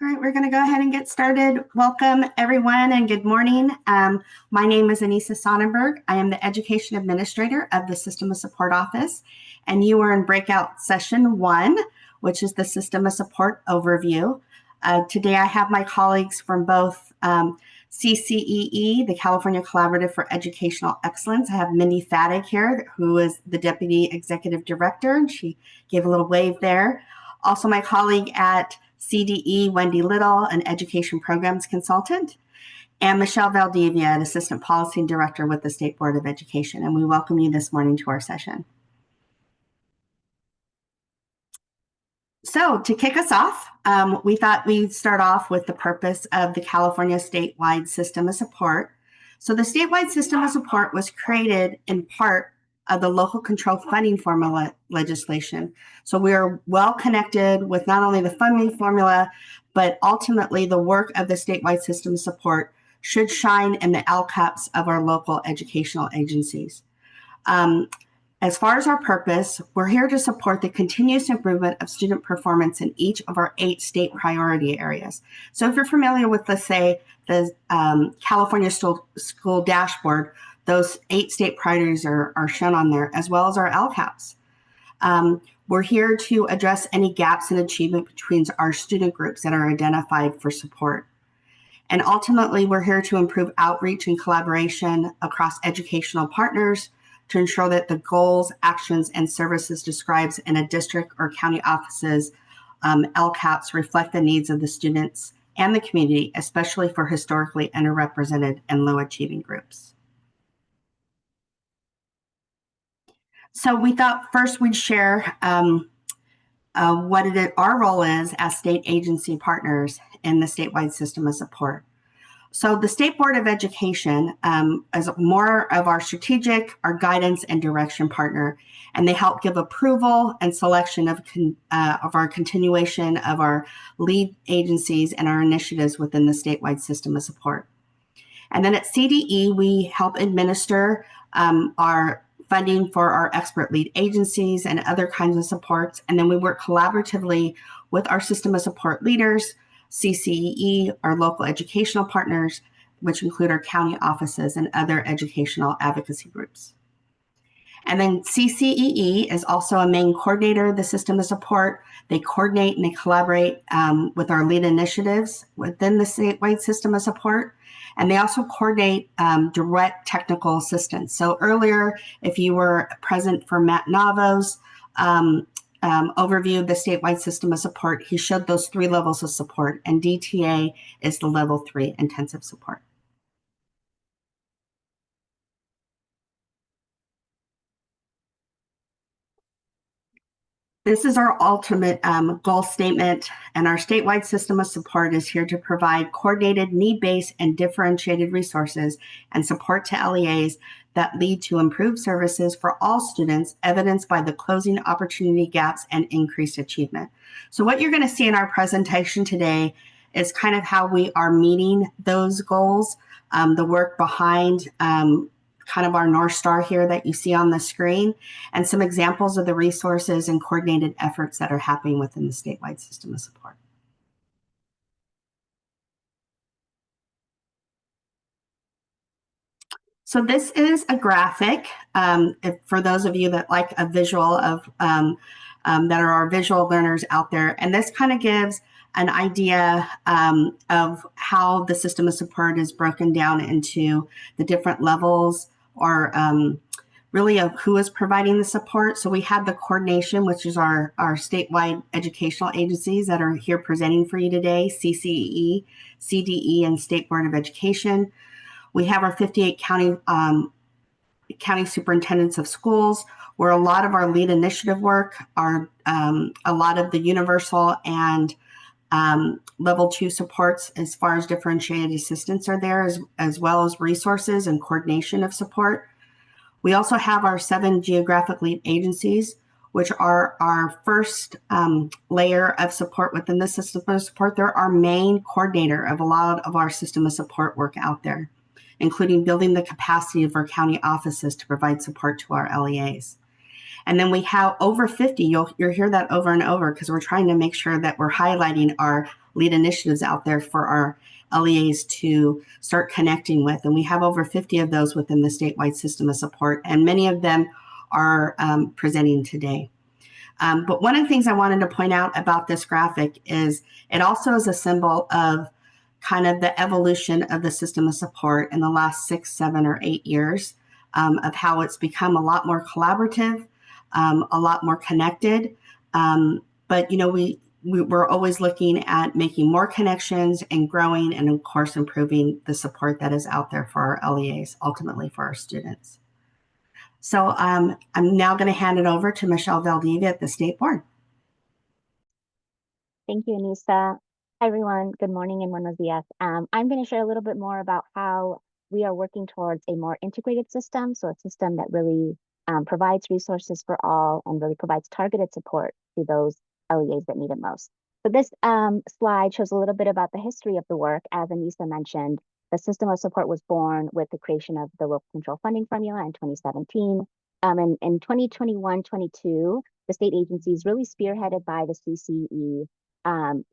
All right, we're going to go ahead and get started. Welcome, everyone, and good morning. My name is Anissa Sonnenberg. I am the Education Administrator of the System of Support Office, and you are in breakout session 1, which is the System of Support Overview. Today, I have my colleagues from both CCEE, the California Collaborative for Educational Excellence. I have Mindy Fadig here, who is the Deputy Executive Director, and she gave a little wave there. Also, my colleague at CDE, Wendy Little, an education programs consultant, and Michelle Valdivia, an assistant policy director with the State Board of Education. And we welcome you this morning to our session. So to kick us off, we thought we'd start off with the purpose of the California Statewide System of Support. So the Statewide System of Support was created in part of the local control funding formula legislation. So we are well connected with not only the funding formula, but ultimately the work of the statewide system of support should shine in the LCAPs of our local educational agencies. As far as our purpose, we're here to support the continuous improvement of student performance in each of our 8 state priority areas. So if you're familiar with, let's say, the California School Dashboard, those 8 state priorities are shown on there, as well as our LCAPs. We're here to address any gaps in achievement between our student groups that are identified for support. And ultimately, we're here to improve outreach and collaboration across educational partners to ensure that the goals, actions, and services described in a district or county office's LCAPs reflect the needs of the students and the community, especially for historically underrepresented and low achieving groups. So we thought first we'd share what our role is as state agency partners in the statewide system of support. So the State Board of Education is more of our strategic, our guidance and direction partner, and they help give approval and selection of our continuation of our lead agencies and our initiatives within the statewide system of support. And then at CDE, we help administer our funding for our expert lead agencies and other kinds of supports. And then we work collaboratively with our system of support leaders, CCEE, our local educational partners, which include our county offices and other educational advocacy groups. And then CCEE is also a main coordinator of the system of support. They coordinate and they collaborate with our lead initiatives within the statewide system of support. And they also coordinate direct technical assistance. So earlier, if you were present for Matt Navo's overview of the statewide system of support, he showed those 3 levels of support, and DTA is the level 3 intensive support. This is our ultimate goal statement, and our statewide system of support is here to provide coordinated, need-based, and differentiated resources and support to LEAs that lead to improved services for all students, evidenced by the closing opportunity gaps and increased achievement. So what you're going to see in our presentation today is kind of how we are meeting those goals, the work behind kind of our North Star here that you see on the screen, and some examples of the resources and coordinated efforts that are happening within the statewide system of support. So this is a graphic for those of you that like a visual of that are our visual learners out there. And this kind of gives an idea of how the system of support is broken down into the different levels, or really of who is providing the support. So we have the coordination, which is our statewide educational agencies that are here presenting for you today, CCEE, CDE, and State Board of Education. We have our 58 county superintendents of schools, where a lot of our lead initiative work are a lot of the universal and level 2 supports as far as differentiated assistance are there, as well as resources and coordination of support. We also have our 7 geographic lead agencies, which are our first layer of support within the system of support. They're our main coordinator of a lot of our system of support work out there, including building the capacity of our county offices to provide support to our LEAs. And then we have over 50, you'll hear that over and over, because we're trying to make sure that we're highlighting our lead initiatives out there for our LEAs to start connecting with. And we have over 50 of those within the statewide system of support, and many of them are presenting today. But one of the things I wanted to point out about this graphic is it also is a symbol of kind of the evolution of the system of support in the last 6, 7, or 8 years, of how it's become a lot more collaborative, a lot more connected. But we're always looking at making more connections and growing, and of course improving the support that is out there for our LEAs, ultimately for our students. So I'm now going to hand it over to Michelle Valdivia at the State Board. Thank you, Anissa. Hi, everyone. Good morning and buenos dias. I'm going to share a little bit more about how we are working towards a more integrated system. So a system that really provides resources for all and really provides targeted support to those LEAs that need it most. So this slide shows a little bit about the history of the work. As Anissa mentioned, the system of support was born with the creation of the local control funding formula in 2017. And in 2021-22, the state agencies, really spearheaded by the CCE,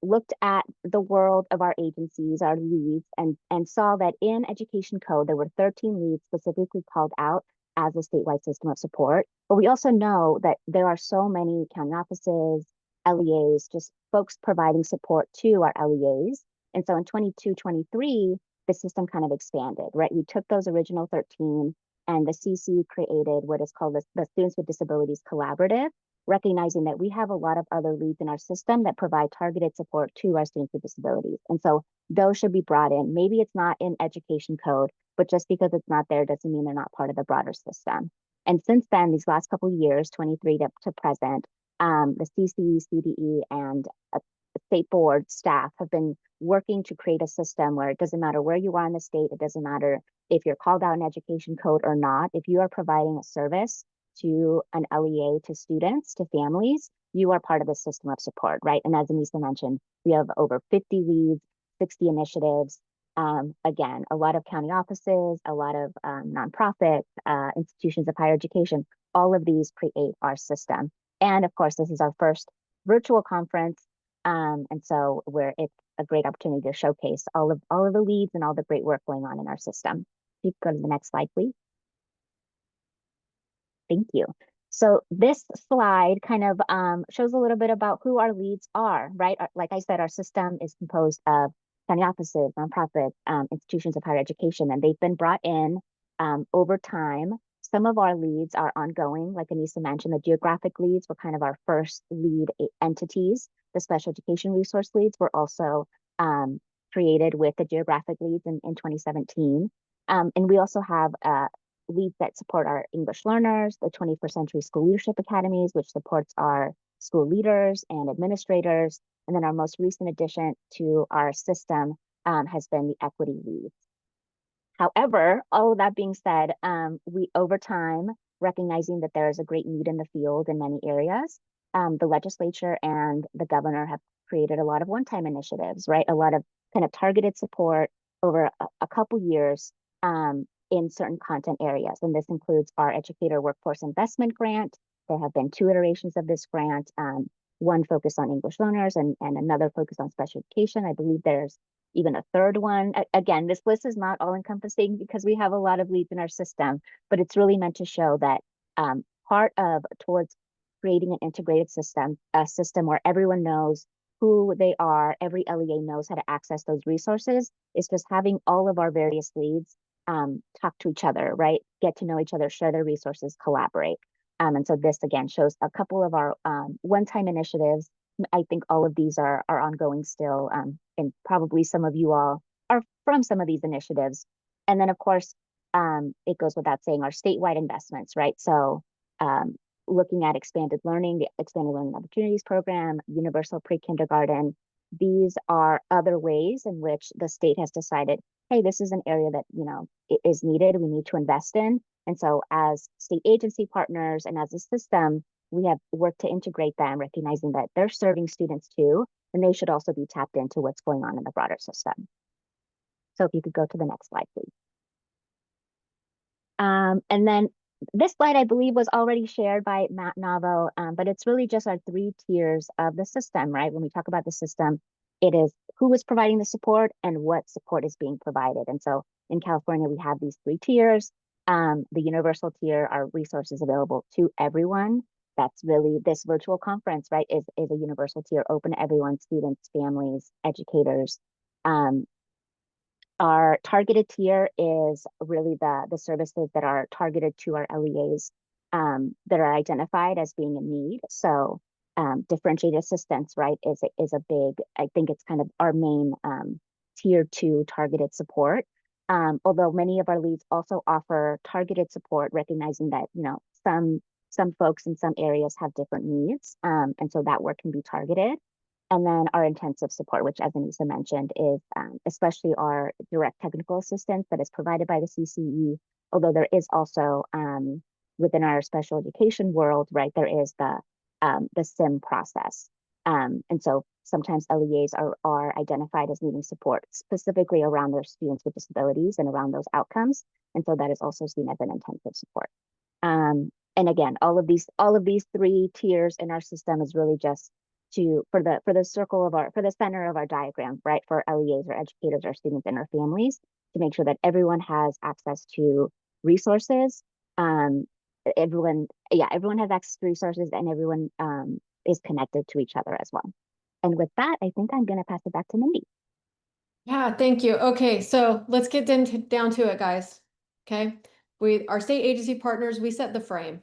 looked at the world of our agencies, our leads, and saw that in education code, there were 13 leads specifically called out as a statewide system of support. But we also know that there are so many county offices, LEAs, just folks providing support to our LEAs. And so in 22-23, the system kind of expanded, right? We took those original 13 and the CC created what is called the Students with Disabilities Collaborative, recognizing that we have a lot of other leads in our system that provide targeted support to our students with disabilities. And so those should be brought in. Maybe it's not in education code, but just because it's not there doesn't mean they're not part of the broader system. And since then, these last couple of years, 23 to present, the CCE, CDE, and state board staff have been working to create a system where it doesn't matter where you are in the state, it doesn't matter if you're called out in education code or not, if you are providing a service to an LEA, to students, to families, you are part of the system of support, right? And as Anissa mentioned, we have over 50 leads, 60 initiatives. Again, a lot of county offices, a lot of nonprofit institutions of higher education, all of these create our system. And of course, this is our first virtual conference. And so it's a great opportunity to showcase all of the leads and all the great work going on in our system. You can go to the next slide, please. Thank you. So this slide kind of shows a little bit about who our leads are, right? Like I said, our system is composed of county offices, nonprofits, institutions of higher education, and they've been brought in over time. Some of our leads are ongoing, like Anissa mentioned, the geographic leads were kind of our first lead entities. The special education resource leads were also created with the geographic leads in 2017. And we also have leads that support our English learners, the 21st Century School Leadership Academies, which supports our school leaders and administrators. And then our most recent addition to our system has been the equity leads. However, all of that being said, we over time, recognizing that there is a great need in the field in many areas, the legislature and the governor have created a lot of one-time initiatives, right? A lot of kind of targeted support over a couple years in certain content areas. And this includes our Educator Workforce Investment Grant. There have been 2 iterations of this grant, one focused on English learners and another focused on special education. I believe there's even a third one. Again, this list is not all encompassing because we have a lot of leads in our system, but it's really meant to show that part of towards creating an integrated system, a system where everyone knows who they are, every LEA knows how to access those resources, is just having all of our various leads talk to each other, right? Get to know each other, share their resources, collaborate. And so this again shows a couple of our one-time initiatives. I think all of these are ongoing still, and probably some of you all are from some of these initiatives. And then of course, it goes without saying our statewide investments, right? So looking at expanded learning, the Expanded Learning Opportunities Program, universal pre-kindergarten, these are other ways in which the state has decided, hey, this is an area that, it is needed, we need to invest in. And so as state agency partners and as a system, we have worked to integrate them, recognizing that they're serving students too, and they should also be tapped into what's going on in the broader system. So if you could go to the next slide, please. And then this slide, I believe, was already shared by Matt Navo, but it's really just our 3 tiers of the system, right? When we talk about the system, it is who is providing the support and what support is being provided. And so in California, we have these three tiers. The universal tier are resources available to everyone. That's really this virtual conference, right, is a universal tier open to everyone, students, families, educators. Um, our targeted tier is really the services that are targeted to our LEAs that are identified as being in need. So differentiated assistance, right, is a big, I think it's kind of our main tier two targeted support. Although many of our leads also offer targeted support, recognizing that, you know, some folks in some areas have different needs. And so that work can be targeted. And then our intensive support, which, as Anissa mentioned, is especially our direct technical assistance that is provided by the CCE. Although there is also within our special education world, right, there is the SIM process. And so sometimes LEAs are identified as needing support specifically around their students with disabilities and around those outcomes. And so that is also seen as an intensive support. And again, all of these three tiers in our system is really just for the circle of for the center of our diagram, right? For LEAs or educators, our students and our families, to make sure that everyone has access to resources. Everyone has access to resources, and everyone is connected to each other as well. And with that, I think I'm going to pass it back to Mindy. Yeah, thank you. Okay, so let's get down to it, guys. Okay, our state agency partners, we set the frame.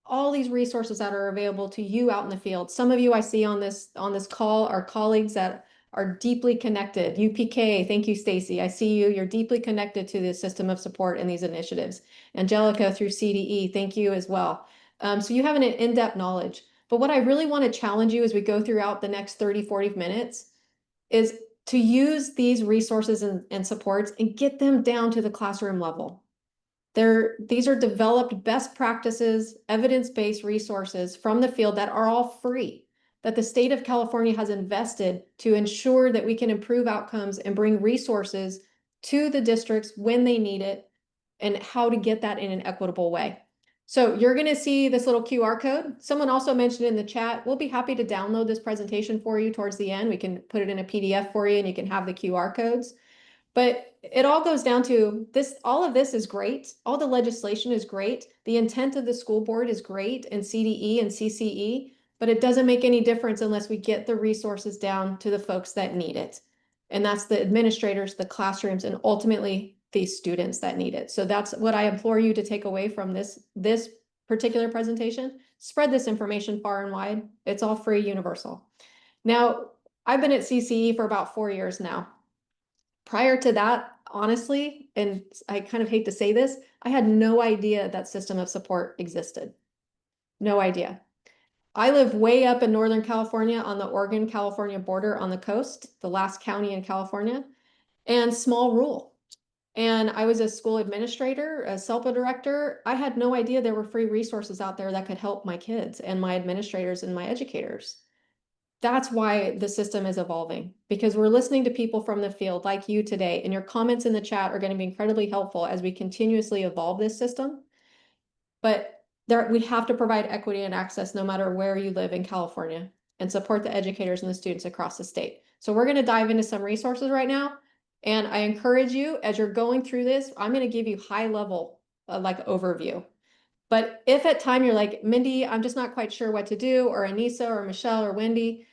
All these resources that are available to you out in the field. Some of you I see on this call are colleagues that are deeply connected. UPK, thank you, Stacy. I see you. You're deeply connected to the system of support and these initiatives. Angelica through CDE, thank you as well. So you have an in-depth knowledge. But what I really want to challenge you as we go throughout the next 30, 40 minutes is to use these resources and supports and get them down to the classroom level. These are developed best practices, evidence-based resources from the field that are all free, that the state of California has invested to ensure that we can improve outcomes and bring resources to the districts when they need it, and how to get that in an equitable way. So you're going to see this little QR code. Someone also mentioned in the chat, we'll be happy to download this presentation for you towards the end. We can put it in a PDF for you and you can have the QR codes. But it all goes down to this, all of this is great. All the legislation is great. The intent of the school board is great, and CDE and CCE, but it doesn't make any difference unless we get the resources down to the folks that need it. And that's the administrators, the classrooms, and ultimately the students that need it. So that's what I implore you to take away from this particular presentation. Spread this information far and wide. It's all free, universal. Now, I've been at CCE for about 4 years now. Prior to that, honestly, and I kind of hate to say this, I had no idea that system of support existed. No idea. I live way up in Northern California on the Oregon-California border on the coast, the last county in California, and small rural. And I was a school administrator, a SELPA director. I had no idea there were free resources out there that could help my kids and my administrators and my educators. That's why the system is evolving, because we're listening to people from the field like you today, and your comments in the chat are going to be incredibly helpful as we continuously evolve this system. But we have to provide equity and access no matter where you live in California, and support the educators and the students across the state. So we're going to dive into some resources right now. And I encourage you, as you're going through this, I'm going to give you high level like overview. But if at time you're like, Mindy, I'm just not quite sure what to do, or Anissa or Michelle or Wendy,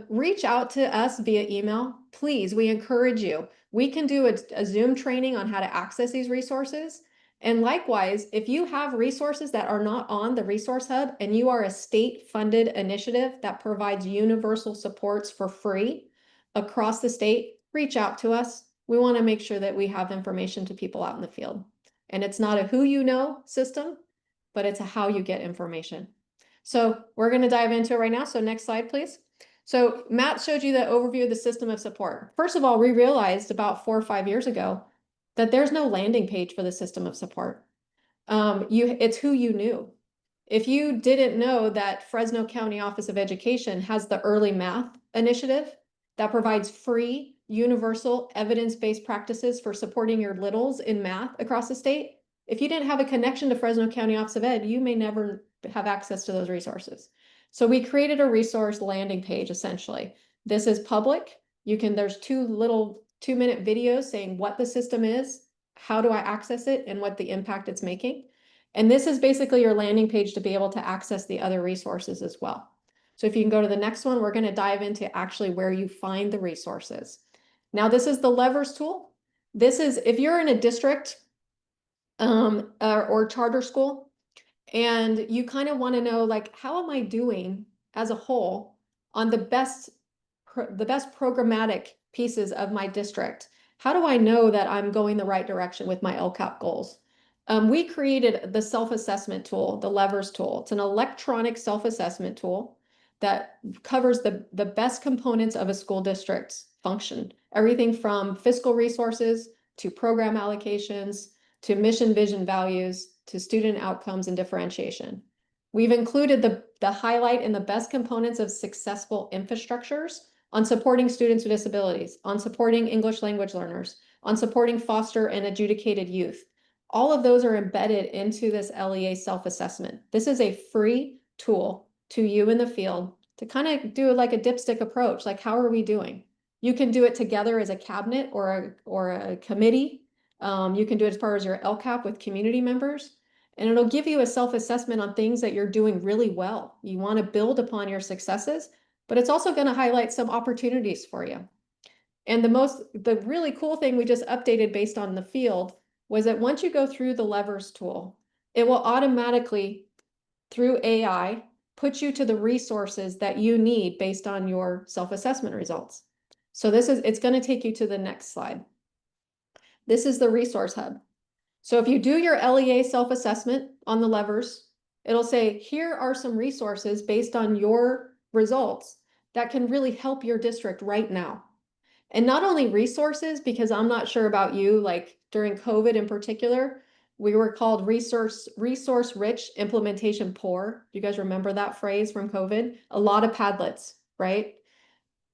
reach out to us via email. Please, we encourage you. We can do a Zoom training on how to access these resources. And likewise, if you have resources that are not on the Resource Hub and you are a state-funded initiative that provides universal supports for free across the state, reach out to us. We want to make sure that we have information to people out in the field. And it's not a who you know system, but it's a how you get information. So we're going to dive into it right now. So next slide, please. So Matt showed you the overview of the system of support. First of all, we realized about 4 or 5 years ago that there's no landing page for the system of support. It's who you knew. If you didn't know that Fresno County Office of Education has the Early Math Initiative that provides free, universal, evidence-based practices for supporting your littles in math across the state, if you didn't have a connection to Fresno County Office of Ed, you may never have access to those resources. So we created a resource landing page, essentially. This is public. There's 2-minute videos saying what the system is, how do I access it, and what the impact it's making. And this is basically your landing page to be able to access the other resources as well. So if you can go to the next one, we're going to dive into actually where you find the resources. Now, this is the levers tool. This is if you're in a district or charter school, and you kind of want to know, like, how am I doing as a whole on the best programmatic pieces of my district? How do I know that I'm going the right direction with my LCAP goals? We created the self-assessment tool, the levers tool. It's an electronic self-assessment tool that covers the best components of a school district's function. Everything from fiscal resources to program allocations to mission, vision, values, to student outcomes and differentiation. We've included the highlight and the best components of successful infrastructures on supporting students with disabilities, on supporting English language learners, on supporting foster and adjudicated youth. All of those are embedded into this LEA self-assessment. This is a free tool to you in the field to kind of do like a dipstick approach, like how are we doing? You can do it together as a cabinet or a committee. You can do it as far as your LCAP with community members, and it'll give you a self-assessment on things that you're doing really well. You want to build upon your successes, but it's also going to highlight some opportunities for you. And the really cool thing we just updated based on the field was that once you go through the levers tool, it will automatically, through AI, put you to the resources that you need based on your self-assessment results. So it's going to take you to the next slide. This is the resource hub. So if you do your LEA self-assessment on the levers, it'll say, here are some resources based on your results that can really help your district right now. And not only resources, because I'm not sure about you, like during COVID in particular, we were called resource rich, implementation poor. You guys remember that phrase from COVID? A lot of Padlets, right?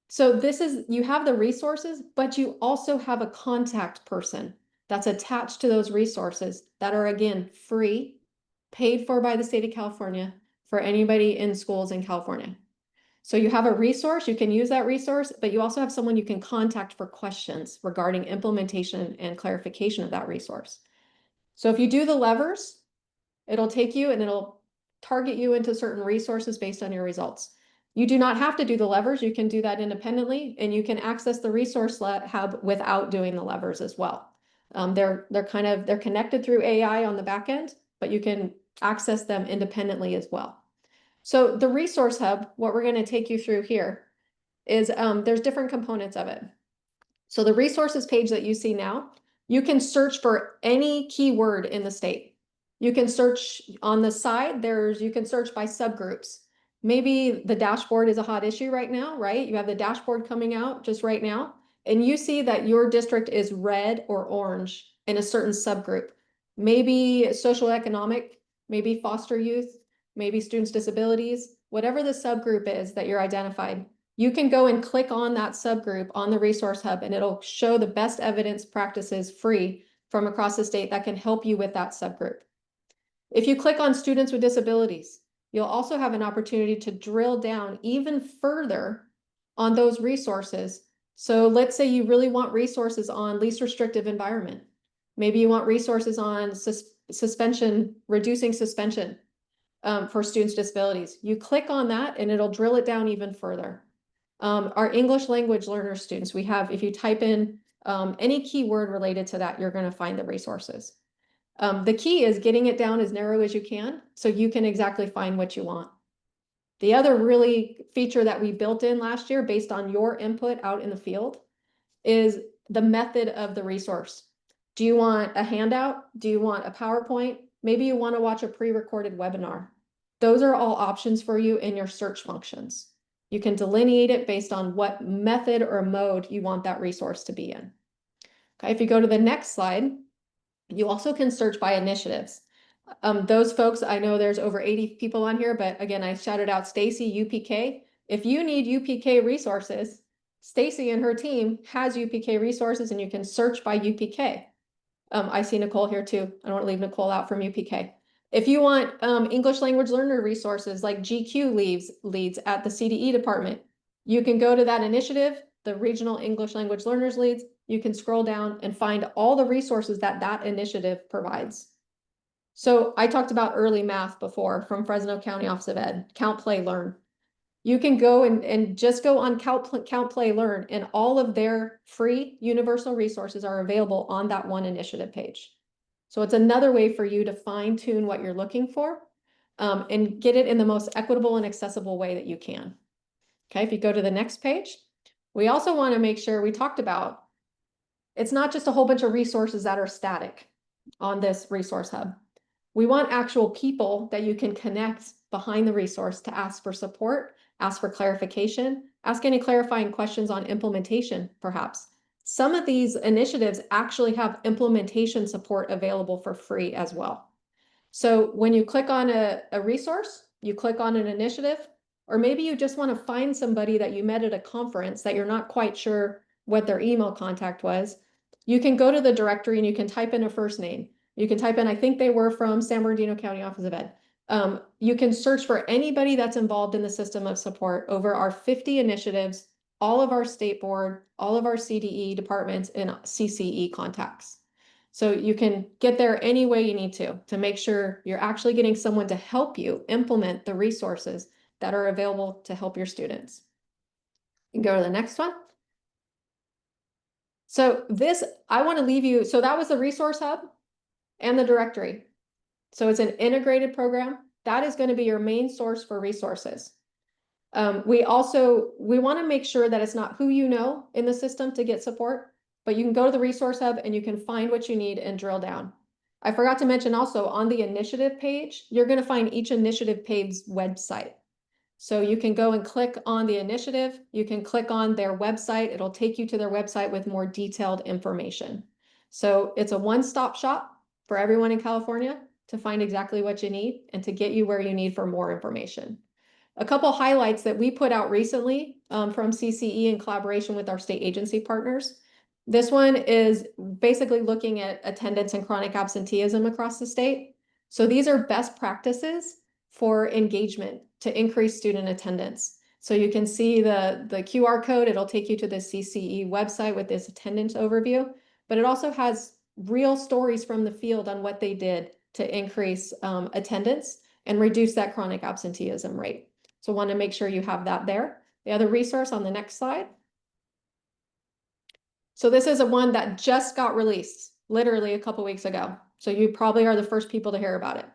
So you have the resources, but you also have a contact person that's attached to those resources that are, again, free, paid for by the state of California for anybody in schools in California. So you have a resource, you can use that resource, but you also have someone you can contact for questions regarding implementation and clarification of that resource. So if you do the levers, it'll take you and it'll target you into certain resources based on your results. You do not have to do the levers. You can do that independently, and you can access the resource hub without doing the levers as well. They're connected through AI on the back end, but you can access them independently as well. So the resource hub, what we're going to take you through here is there's different components of it. So the resources page that you see now, you can search for any keyword in the state. You can search on the side, you can search by subgroups. Maybe the dashboard is a hot issue right now, right? You have the dashboard coming out just right now, and you see that your district is red or orange in a certain subgroup. Maybe social economic, maybe foster youth, maybe students with disabilities, whatever the subgroup is that you're identified. You can go and click on that subgroup on the resource hub, and it'll show the best evidence practices free from across the state that can help you with that subgroup. If you click on students with disabilities, you'll also have an opportunity to drill down even further on those resources. So let's say you really want resources on least restrictive environment. Maybe you want resources on suspension, reducing suspension for students with disabilities. You click on that and it'll drill it down even further. Our English language learner students, if you type in any keyword related to that, you're going to find the resources. The key is getting it down as narrow as you can so you can exactly find what you want. The other really feature that we built in last year based on your input out in the field is the method of the resource. Do you want a handout? Do you want a PowerPoint? Maybe you want to watch a pre-recorded webinar. Those are all options for you in your search functions. You can delineate it based on what method or mode you want that resource to be in. Okay, if you go to the next slide, you also can search by initiatives. Those folks, I know there's over 80 people on here, but again, I shouted out Stacy, UPK. If you need UPK resources, Stacy and her team has UPK resources, and you can search by UPK. I see Nicole here too. I don't want to leave Nicole out from UPK. If you want English language learner resources like GQ leads at the CDE department, you can go to that initiative. the regional English language learners leads, you can scroll down and find all the resources that that initiative provides. So I talked about early math before from Fresno County Office of Ed, Count, Play, Learn. You can go and just go on Count, Play, Learn, and all of their free universal resources are available on that one initiative page. So it's another way for you to fine tune what you're looking for and get it in the most equitable and accessible way that you can. Okay, if you go to the next page, we also want to make sure we talked about it's not just a whole bunch of resources that are static on this resource hub. We want actual people that you can connect behind the resource to ask for support, ask for clarification, ask any clarifying questions on implementation, perhaps. Some of these initiatives actually have implementation support available for free as well. So when you click on a resource, you click on an initiative, or maybe you just want to find somebody that you met at a conference that you're not quite sure what their email contact was, you can go to the directory and you can type in a first name. You can type in, I think they were from San Bernardino County Office of Ed. You can search for anybody that's involved in the system of support over our 50 initiatives, all of our state board, all of our CDE departments, and CCE contacts. So you can get there any way you need to make sure you're actually getting someone to help you implement the resources that are available to help your students. You can go to the next one. So this, I want to leave you, so that was the resource hub and the directory. So it's an integrated program. That is going to be your main source for resources. We want to make sure that it's not who you know in the system to get support, but you can go to the resource hub and you can find what you need and drill down. I forgot to mention also on the initiative page, you're going to find each initiative page's website. So you can go and click on the initiative. You can click on their website. It'll take you to their website with more detailed information. So it's a one-stop shop for everyone in California to find exactly what you need and to get you where you need for more information. A couple highlights that we put out recently from CCE in collaboration with our state agency partners. This one is basically looking at attendance and chronic absenteeism across the state. So these are best practices for engagement to increase student attendance. So you can see the QR code, it'll take you to the CCE website with this attendance overview, but it also has real stories from the field on what they did to increase attendance and reduce that chronic absenteeism rate. So want to make sure you have that there. The other resource on the next slide. So this is a one that just got released literally a couple weeks ago. So you probably are the first people to hear about it.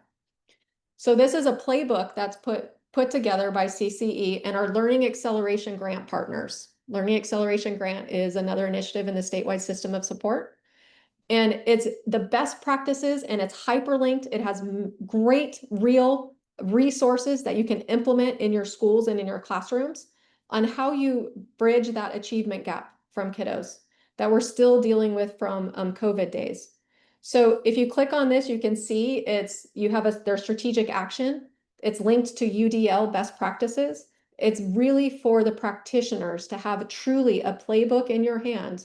So this is a playbook that's put together by CCE and our Learning Acceleration Grant partners. Learning Acceleration Grant is another initiative in the statewide system of support. And it's the best practices and it's hyperlinked. It has great real resources that you can implement in your schools and in your classrooms on how you bridge that achievement gap from kiddos that we're still dealing with from COVID days. So if you click on this, you can see you have their strategic action. It's linked to UDL best practices. It's really for the practitioners to have truly a playbook in your hand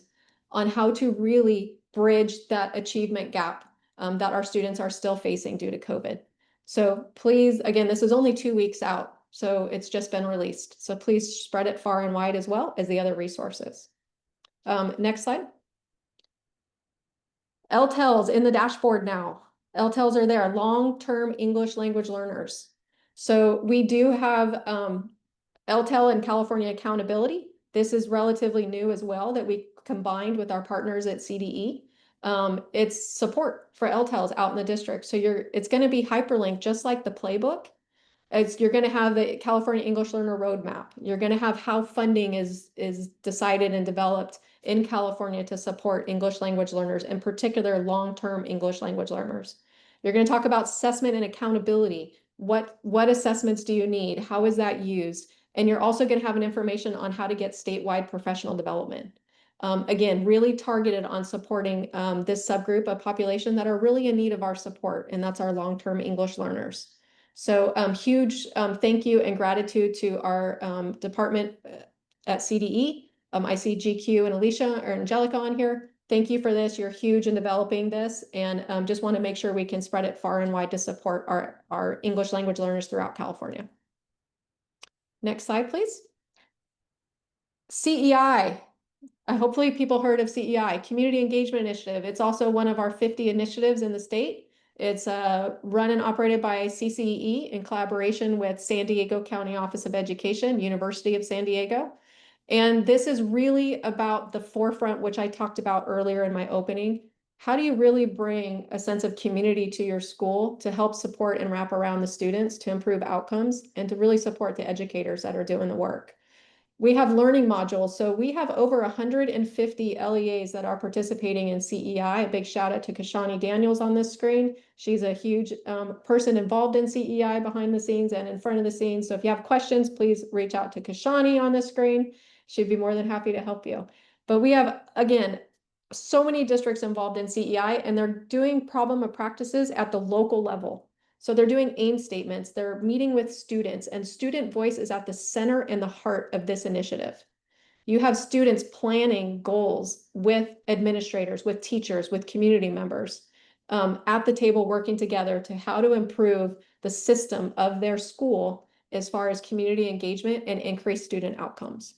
on how to really bridge that achievement gap that our students are still facing due to COVID. So please, again, this is only 2 weeks out, so it's just been released. So please spread it far and wide as well as the other resources. Next slide. LTELs in the dashboard now. LTELs are there, long-term English language learners. So we do have LTEL and California Accountability. This is relatively new as well that we combined with our partners at CDE. It's support for LTELs out in the district. So it's going to be hyperlinked just like the playbook. You're going to have the California English Learner Roadmap. You're going to have how funding is decided and developed in California to support English language learners, in particular long-term English language learners. You're going to talk about assessment and accountability. What assessments do you need? How is that used? And you're also going to have an information on how to get statewide professional development. Again, really targeted on supporting this subgroup of population that are really in need of our support, and that's our long-term English learners. So huge thank you and gratitude to our department at CDE. I see GQ and Alicia or Angelica on here. Thank you for this. You're huge in developing this, and just want to make sure we can spread it far and wide to support our English language learners throughout California. Next slide, please. CEI. Hopefully people heard of CEI, Community Engagement Initiative. It's also one of our 50 initiatives in the state. It's run and operated by CCEE in collaboration with San Diego County Office of Education, University of San Diego. And this is really about the forefront, which I talked about earlier in my opening. How do you really bring a sense of community to your school to help support and wrap around the students to improve outcomes and to really support the educators that are doing the work? We have learning modules. So we have over 150 LEAs that are participating in CEI. A big shout out to Kashani Daniels on this screen. She's a huge person involved in CEI behind the scenes and in front of the scenes. So if you have questions, please reach out to Kashani on the screen. She'd be more than happy to help you. But we have, again, so many districts involved in CEI, and they're doing problem of practices at the local level. So they're doing aim statements, they're meeting with students, and student voice is at the center and the heart of this initiative. You have students planning goals with administrators, with teachers, with community members at the table working together to how to improve the system of their school as far as community engagement and increase student outcomes.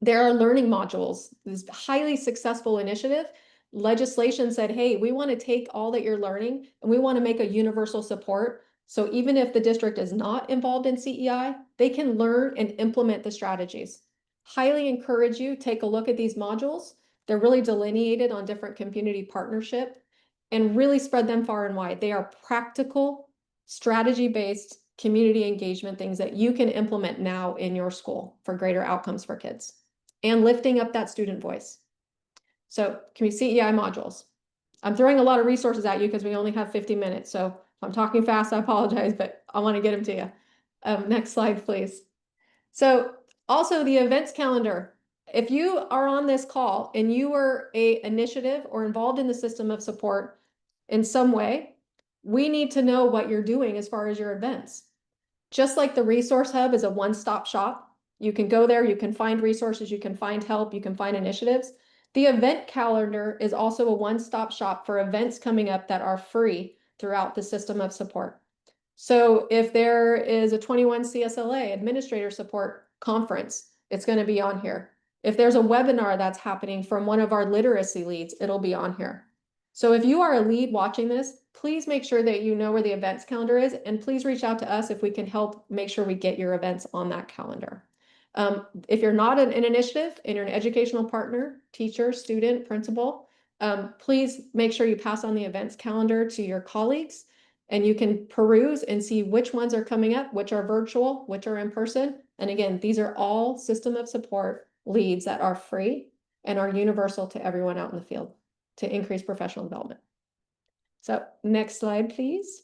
There are learning modules. This highly successful initiative. Legislation said, hey, we want to take all that you're learning and we want to make a universal support. So even if the district is not involved in CEI, they can learn and implement the strategies. Highly encourage you, take a look at these modules. They're really delineated on different community partnership and really spread them far and wide. They are practical, strategy-based community engagement things that you can implement now in your school for greater outcomes for kids and lifting up that student voice. So CEI modules. I'm throwing a lot of resources at you because we only have 50 minutes. So if I'm talking fast, I apologize, but I want to get them to you. Next slide, please. So also the events calendar. If you are on this call and you were an initiative or involved in the system of support in some way, we need to know what you're doing as far as your events. Just like the resource hub is a one-stop shop, you can go there, you can find resources, you can find help, you can find initiatives. The event calendar is also a one-stop shop for events coming up that are free throughout the system of support. So if there is a 21 CSLA administrator support conference, it's going to be on here. If there's a webinar that's happening from one of our literacy leads, it'll be on here. So if you are a lead watching this, please make sure that you know where the events calendar is, and please reach out to us if we can help make sure we get your events on that calendar. If you're not an initiative and you're an educational partner, teacher, student, principal, please make sure you pass on the events calendar to your colleagues, and you can peruse and see which ones are coming up, which are virtual, which are in person. And again, these are all system of support leads that are free and are universal to everyone out in the field to increase professional development. So next slide, please.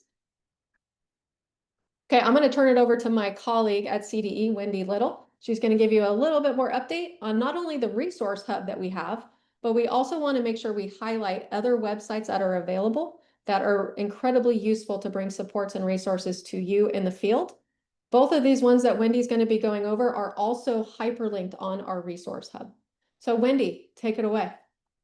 Okay, I'm going to turn it over to my colleague at CDE, Wendy Little. She's going to give you a little bit more update on not only the resource hub that we have, but we also want to make sure we highlight other websites that are available that are incredibly useful to bring supports and resources to you in the field. Both of these ones that Wendy's going to be going over are also hyperlinked on our resource hub. So Wendy, take it away.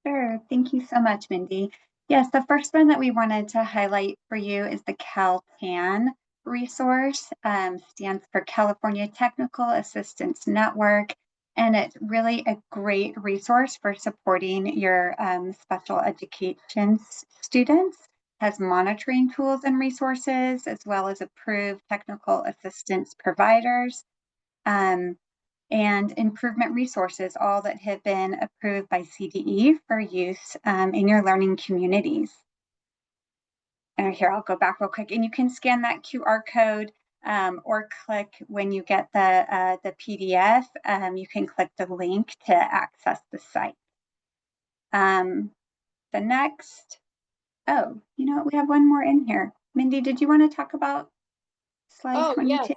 Sure. Thank you so much, Mindy. Yes, the first one that we wanted to highlight for you is the CalTAN resource. Stands for California Technical Assistance Network, and it's really a great resource for supporting your special education students. Has monitoring tools and resources, as well as approved technical assistance providers. And improvement resources, all that have been approved by CDE for use in your learning communities. And here, I'll go back real quick, and you can scan that QR code or click when you get the PDF. You can click the link to access the site. The next, oh, you know what? We have one more in here. Mindy, did you want to talk about slide 22? Yes.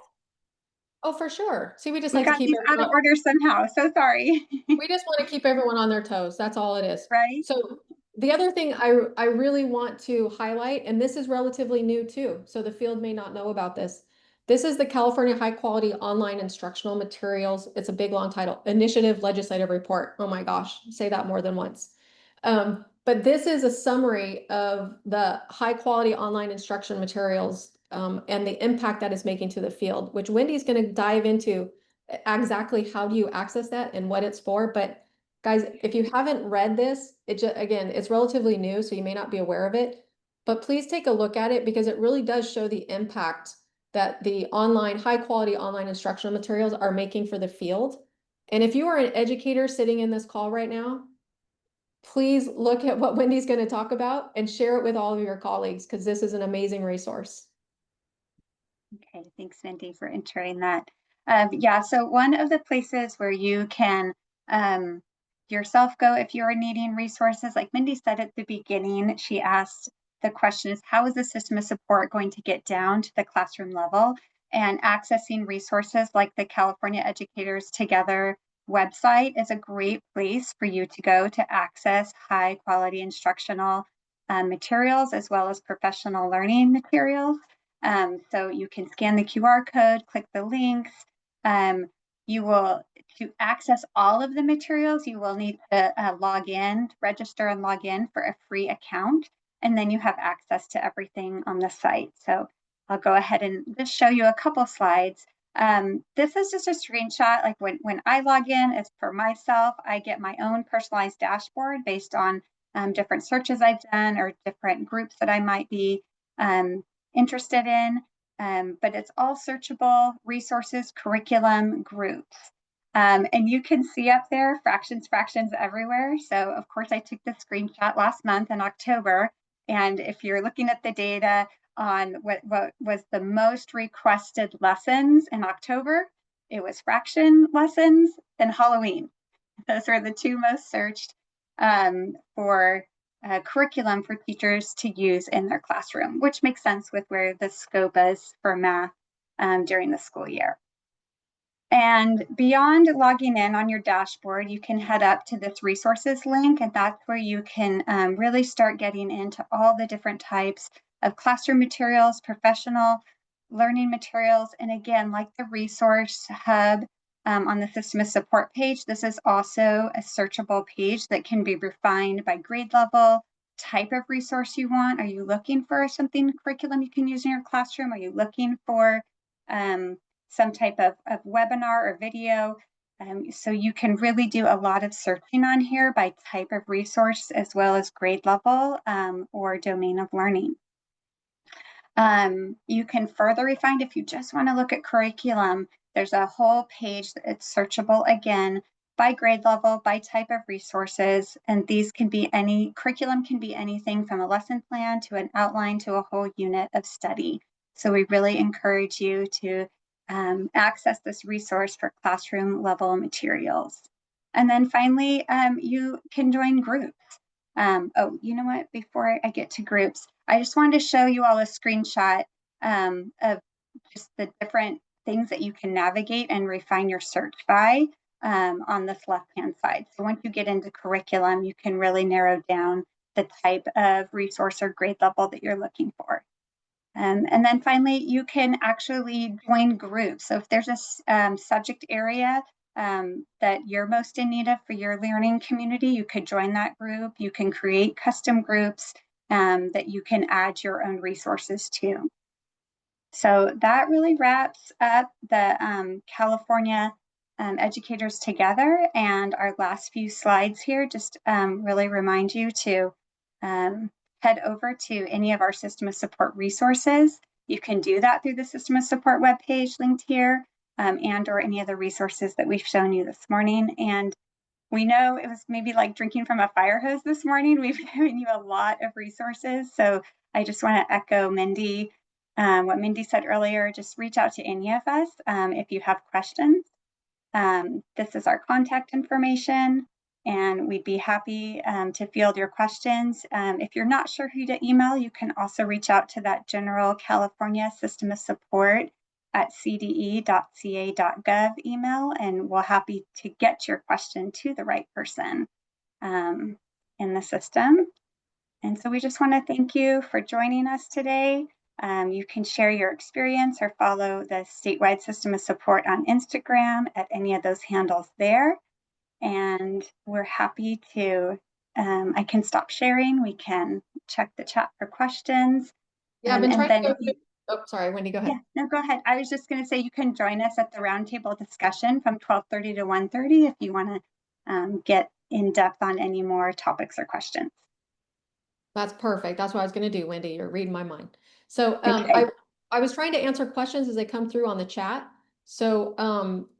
Oh, for sure. See, we just We like to got keep these out of order somehow. So sorry. we just want to keep everyone on their toes. That's all it is. Right. So the other thing I really want to highlight, and this is relatively new too, so the field may not know about this. This is the California High Quality Online Instructional Materials. It's a big long title, Initiative Legislative Report. Oh my gosh, say that more than once. But this is a summary of the high quality online instruction materials and the impact that it's making to the field, which Wendy's going to dive into exactly how do you access that and what it's for. But Guys, if you haven't read this, again, it's relatively new, so you may not be aware of it, but please take a look at it because it really does show the impact that the high quality online instructional materials are making for the field. And if you are an educator sitting in this call right now, please look at what Wendy's going to talk about and share it with all of your colleagues because this is an amazing resource. Okay, thanks, Mindy, for entering that. Yeah, so one of the places where you can yourself go if you are needing resources, like Mindy said at the beginning, she asked the question is, how is the system of support going to get down to the classroom level? And accessing resources like the California Educators Together website is a great place for you to go to access high quality instructional materials as well as professional learning materials. So you can scan the QR code, click the links. To access all of the materials, you will need to log in, register and log in for a free account, and then you have access to everything on the site. So I'll go ahead and just show you a couple slides. This is just a screenshot. Like when I log in, as for myself, I get my own personalized dashboard based on different searches I've done or different groups that I might be interested in, but it's all searchable, resources, curriculum, groups. And you can see up there fractions everywhere. So of course I took the screenshot last month in October. And if you're looking at the data on what was the most requested lessons in October, it was fraction lessons and Halloween. Those are the two most searched for curriculum for teachers to use in their classroom, which makes sense with where the scope is for math during the school year. And beyond logging in on your dashboard, you can head up to this resources link, and that's where you can really start getting into all the different types of classroom materials, professional learning materials. And again, like the resource hub on the System of Support page, this is also a searchable page that can be refined by grade level, type of resource you want. Are you looking for something curriculum you can use in your classroom? Are you looking for some type of webinar or video? So you can really do a lot of searching on here by type of resource as well as grade level or domain of learning. You can further refine if you just want to look at curriculum. There's a whole page that's searchable again by grade level, by type of resources, and these can be curriculum can be anything from a lesson plan to an outline to a whole unit of study. So we really encourage you to access this resource for classroom level materials. And then finally, you can join groups. Oh, you know what? Before I get to groups, I just wanted to show you all a screenshot of just the different things that you can navigate and refine your search by on this left-hand side. So once you get into curriculum, you can really narrow down the type of resource or grade level that you're looking for. And then finally, you can actually join groups. So if there's a subject area that you're most in need of for your learning community, you could join that group. You can create custom groups that you can add your own resources to. So that really wraps up the California Educators Together, and our last few slides here just really remind you to head over to any of our System of Support resources. You can do that through the System of Support webpage linked here and or any of the resources that we've shown you this morning. And we know it was maybe like drinking from a fire hose this morning. We've given you a lot of resources. So I just want to echo Mindy, what Mindy said earlier, just reach out to any of us if you have questions. This is our contact information, and we'd be happy to field your questions. If you're not sure who to email, you can also reach out to that general California System of Support at cde.ca.gov email, and we're happy to get your question to the right person in the system. And so we just want to thank you for joining us today. You can share your experience or follow the Statewide System of Support on Instagram at any of those handles there. And we're happy to, I can stop sharing. We can check the chat for questions. Yeah, I've been trying to go oh, sorry, Wendy, go ahead. Yeah, no, go ahead. I was just going to say you can join us at the roundtable discussion from 12:30 to 1:30 if you want to get in depth on any more topics or questions. That's perfect. That's what I was going to do, Wendy. You're reading my mind. So Okay. I was trying to answer questions as they come through on the chat. So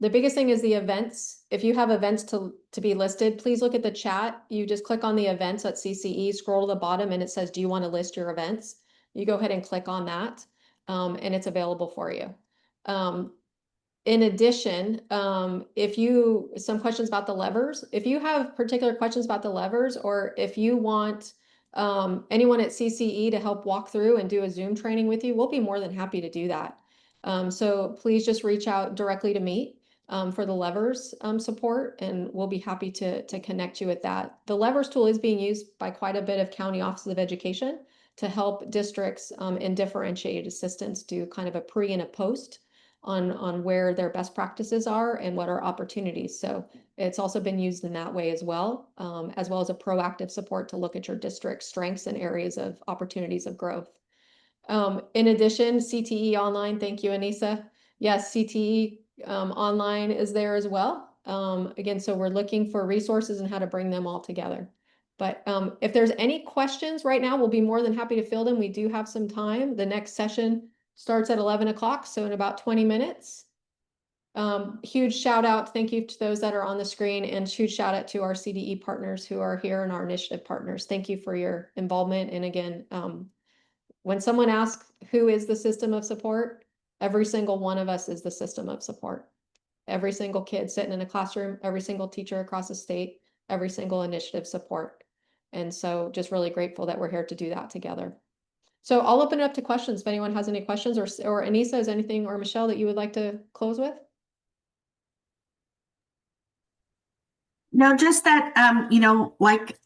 the biggest thing is the events. If you have events to be listed, please look at the chat. You just click on the events at CCE, scroll to the bottom, and it says, do you want to list your events? You go ahead and click on that, and it's available for you. In addition, some questions about the levers, if you have particular questions about the levers, or if you want anyone at CCE to help walk through and do a Zoom training with you, we'll be more than happy to do that. So please just reach out directly to me for the levers support, and we'll be happy to connect you with that. The levers tool is being used by quite a bit of county offices of education to help districts in differentiated assistance do kind of a pre and a post on where their best practices are and what are opportunities. So it's also been used in that way as well as a proactive support to look at your district's strengths and areas of opportunities of growth. In addition, CTE Online, thank you, Anissa. Yes, CTE Online is there as well. Again, so we're looking for resources and how to bring them all together. But if there's any questions right now, we'll be more than happy to field them. We do have some time. The next session starts at 11 o'clock, so in about 20 minutes. Huge shout out, thank you to those that are on the screen, and huge shout out to our CDE partners who are here and our initiative partners. Thank you for your involvement. And again, when someone asks who is the system of support, every single one of us is the system of support. Every single kid sitting in a classroom, every single teacher across the state, every single initiative support. And so just really grateful that we're here to do that together. So I'll open it up to questions if anyone has any questions, or Anissa, is anything, or Michelle, that you would like to close with? No, just that, like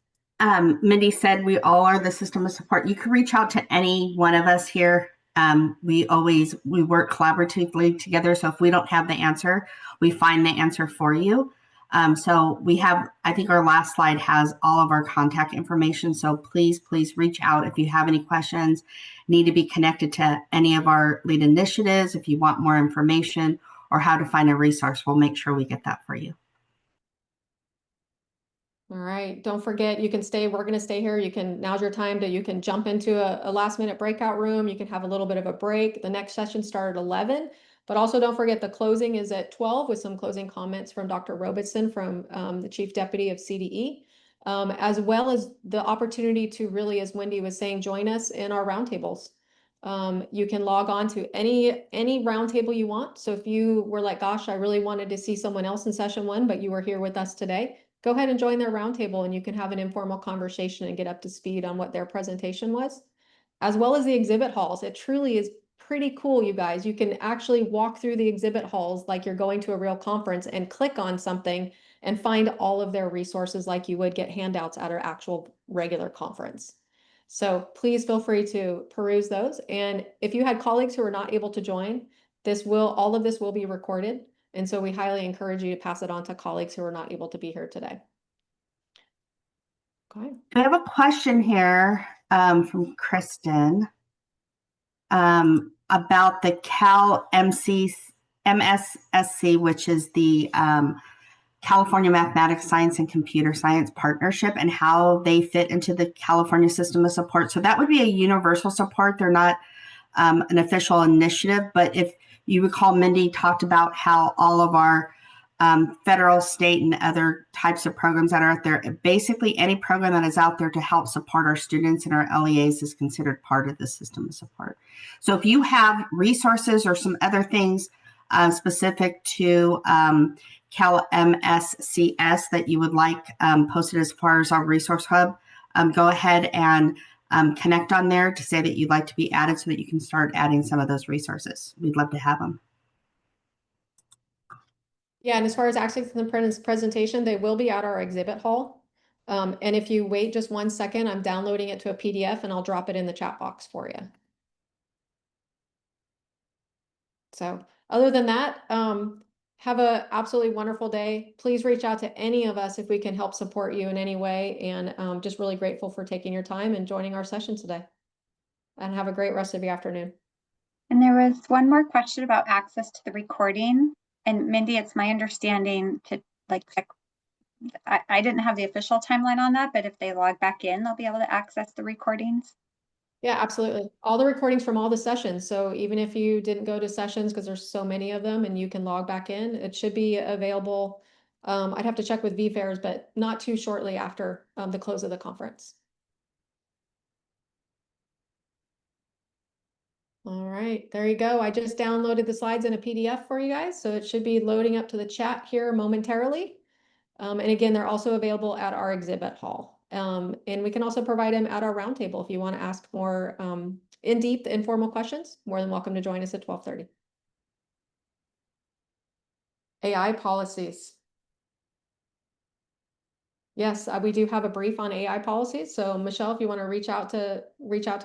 Mindy said, we all are the system of support. You can reach out to any one of us here. We work collaboratively together. So if we don't have the answer, we find the answer for you. So we have, I think our last slide has all of our contact information. So please reach out if you have any questions, need to be connected to any of our lead initiatives. If you want more information or how to find a resource, we'll make sure we get that for you. All right, don't forget, you can stay, we're going to stay here. Now's your time you can jump into a last minute breakout room. You can have a little bit of a break. The next session started at 11, but also don't forget the closing is at 12 with some closing comments from Dr. Robertson, from the Chief Deputy of CDE, as well as the opportunity to really, as Wendy was saying, join us in our roundtables. You can log on to any roundtable you want. So if you were like, gosh, I really wanted to see someone else in session 1, but you were here with us today, go ahead and join their roundtable, and you can have an informal conversation and get up to speed on what their presentation was, as well as the exhibit halls. It truly is pretty cool, you guys. You can actually walk through the exhibit halls like you're going to a real conference and click on something and find all of their resources like you would get handouts at our actual regular conference. So please feel free to peruse those. And if you had colleagues who are not able to join, all of this will be recorded. And so we highly encourage you to pass it on to colleagues who are not able to be here today. Okay. I have a question here from Kristen about the Cal MSSC, which is the California Mathematics, Science, and Computer Science Partnership, and how they fit into the California system of support. So that would be a universal support. They're not an official initiative, but if you recall, Mindy talked about how all of our federal, state, and other types of programs that are out there, basically any program that is out there to help support our students and our LEAs is considered part of the system of support. So if you have resources or some other things specific to Cal MSCS that you would like posted as far as our resource hub, go ahead and connect on there to say that you'd like to be added so that you can start adding some of those resources. We'd love to have them. Yeah, and as far as accessing the presentation, they will be at our exhibit hall. And if you wait just 1 second, I'm downloading it to a PDF and I'll drop it in the chat box for you. So other than that, have an absolutely wonderful day. Please reach out to any of us if we can help support you in any way. And just really grateful for taking your time and joining our session today. And have a great rest of your afternoon. And there was one more question about access to the recording. And Mindy, it's my understanding to check I didn't have the official timeline on that, but if they log back in, they'll be able to access the recordings. Yeah, absolutely. All the recordings from all the sessions. So even if you didn't go to sessions, because there's so many of them and you can log back in, it should be available. I'd have to check with VFairs, but not too shortly after the close of the conference. All right, there you go. I just downloaded the slides in a PDF for you guys, so it should be loading up to the chat here momentarily. And again, they're also available at our exhibit hall. And we can also provide them at our roundtable if you want to ask more in-depth informal questions. More than welcome to join us at 12:30. AI policies. Yes, we do have a brief on AI policies. So Michelle, if you want to reach out to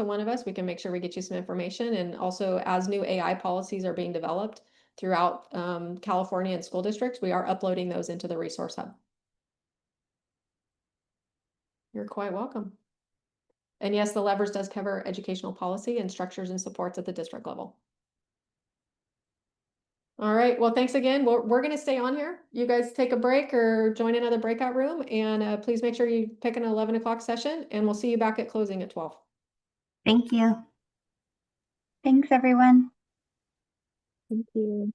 one of us, we can make sure we get you some information. And also, as new AI policies are being developed throughout California and school districts, we are uploading those into the resource hub. You're quite welcome. And yes, the levers does cover educational policy and structures and supports at the district level. All right, well, thanks again. We're going to stay on here. You guys take a break or join another breakout room, and please make sure you pick an 11 o'clock session, and we'll see you back at closing at 12. Thank you. Thanks, everyone. Thank you.